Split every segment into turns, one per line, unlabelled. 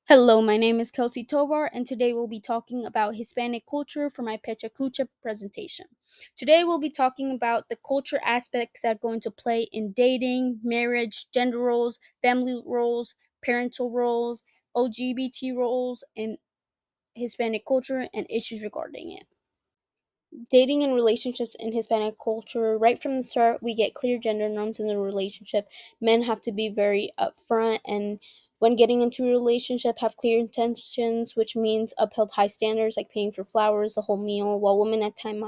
Hello, my name is Kelsey Tovar, and today we'll be talking about Hispanic culture for my Pecha Kucha presentation. Today we'll be talking about the culture aspects that go into play in dating, marriage, gender roles, family roles, parental roles, LGBT roles, and Hispanic culture and issues regarding it. Dating and relationships in Hispanic culture, right from the start, we get clear gender norms in the relationship. Men have to be very upfront and when getting into a relationship have clear intentions, which means upheld high standards like paying for flowers, the whole meal, while women at times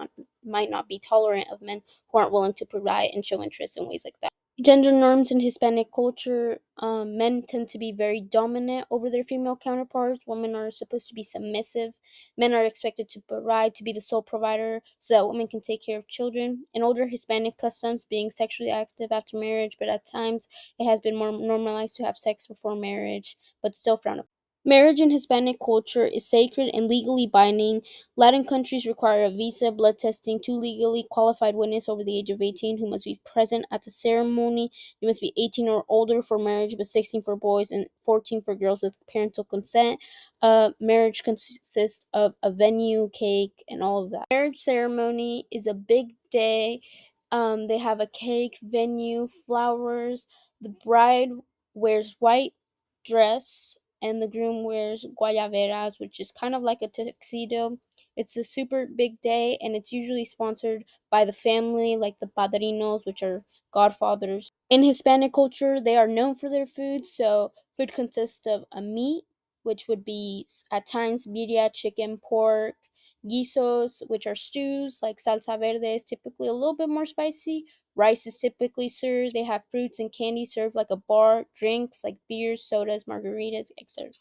might not be tolerant of men who aren't willing to provide and show interest in ways like that. Gender norms in Hispanic culture, men tend to be very dominant over their female counterparts. Women are supposed to be submissive. Men are expected to provide, to be the sole provider, so that women can take care of children. In older Hispanic customs, being sexually active after marriage, but at times it has been more normalized to have sex before marriage, but still frowned upon. Marriage in Hispanic culture is sacred and legally binding. Latin countries require a visa, blood testing, two legally qualified witnesses over the age of 18 who must be present at the ceremony. You must be 18 or older for marriage, but 16 for boys and 14 for girls with parental consent. Marriage consists of a venue, cake, and all of that. Marriage ceremony is a big day. They have a cake, venue, flowers. The bride wears white dress and the groom wears guayaberas, which is kind of like a tuxedo. It's a super big day, and it's usually sponsored by the family, like the padrinos, which are godfathers. In Hispanic culture, they are known for their food, so food consists of a meat, which would be at times birria, chicken, pork, guisos, which are stews, like salsa verde is typically a little bit more spicy. Rice is typically served. They have fruits and candy served like a bar, drinks like beers, sodas, margaritas, etc.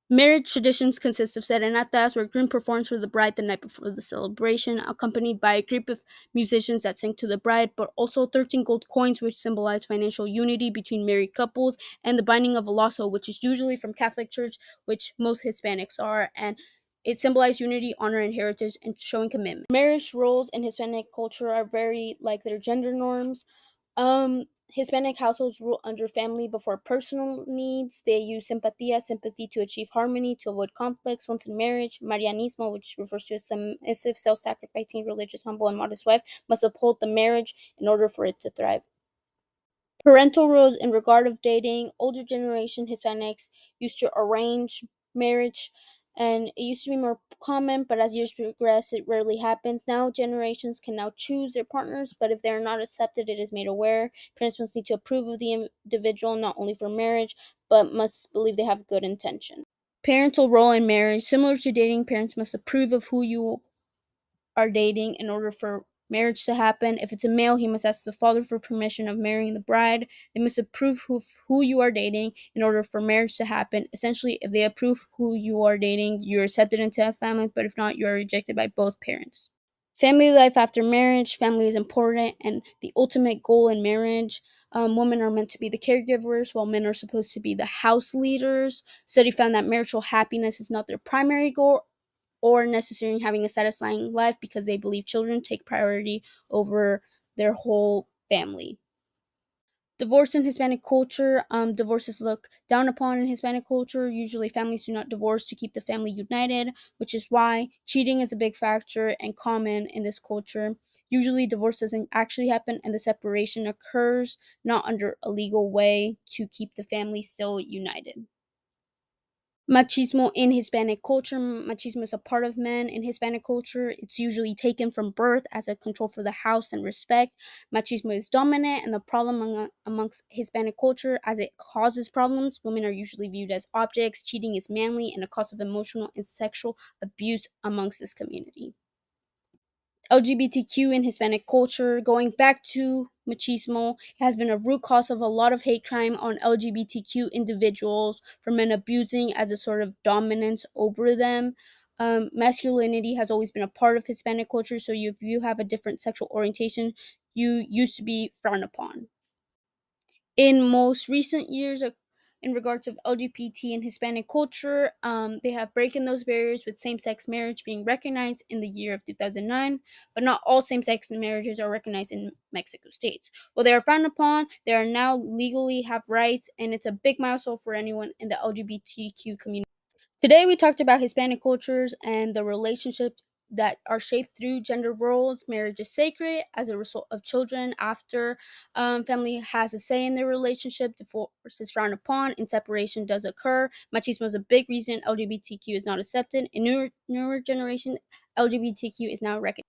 Marriage traditions consist of serenatas, where groom performs for the bride the night before the celebration, accompanied by a group of musicians that sing to the bride, but also 13 gold coins, which symbolize financial unity between married couples, and the binding of a lasso, which is usually from Catholic Church, which most Hispanics are, and it symbolizes unity, honor, and heritage, and showing commitment. Marriage roles in Hispanic culture are very like their gender norms. Hispanic households rule under family before personal needs. They use simpatía, sympathy to achieve harmony, to avoid conflicts. Once in marriage, Marianismo, which refers to a submissive, self-sacrificing, religious, humble, and modest wife, must uphold the marriage in order for it to thrive. Parental roles in regard of dating, older generation Hispanics used to arrange marriage and it used to be more common, but as years progress it rarely happens. Now generations can now choose their partners, but if they are not accepted it is made aware. Parents must need to approve of the individual not only for marriage, but must believe they have good intention. Parental role in marriage, similar to dating, parents must approve of who you are dating in order for marriage to happen. If it's a male, he must ask the father for permission of marrying the bride. They must approve who you are dating in order for marriage to happen. Essentially, if they approve who you are dating, you're accepted into a family, but if not, you are rejected by both parents. Family life after marriage, family is important and the ultimate goal in marriage. Women are meant to be the caregivers, while men are supposed to be the house leaders. Study found that marital happiness is not their primary goal or necessary in having a satisfying life because they believe children take priority over their whole family. Divorce in Hispanic culture. Divorce is looked down upon in Hispanic culture. Usually, families do not divorce to keep the family united, which is why cheating is a big factor and common in this culture. Usually, divorce doesn't actually happen and the separation occurs not under a legal way to keep the family still united. Machismo in Hispanic culture. Machismo is a part of men in Hispanic culture. It's usually taken from birth as a control for the house and respect. Machismo is dominant and the problem amongst Hispanic culture as it causes problems. Women are usually viewed as objects. Cheating is manly and a cause of emotional and sexual abuse amongst this community. LGBTQ in Hispanic culture, going back to machismo, has been a root cause of a lot of hate crime on LGBTQ individuals, for men abusing as a sort of dominance over them. Masculinity has always been a part of Hispanic culture, so if you have a different sexual orientation, you used to be frowned upon. In most recent years, in regards of LGBT and Hispanic culture, they have broken those barriers with same-sex marriage being recognized in the year of 2009, but not all same-sex marriages are recognized in Mexico states. While they are frowned upon, they are now legally have rights, and it's a big milestone for anyone in the LGBTQ community. Today, we talked about Hispanic cultures and the relationships that are shaped through gender roles. Marriage is sacred as a result of children. After family has a say in their relationship, divorce is frowned upon, and separation does occur. Machismo is a big reason LGBTQ is not accepted. In newer generation, LGBTQ is now recognized.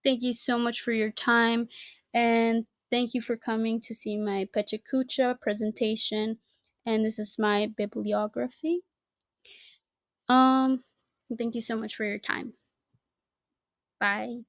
Thank you so much for your time, and thank you for coming to see my Pecha Kucha presentation. And this is my bibliography. Um, thank you so much for your time. Bye.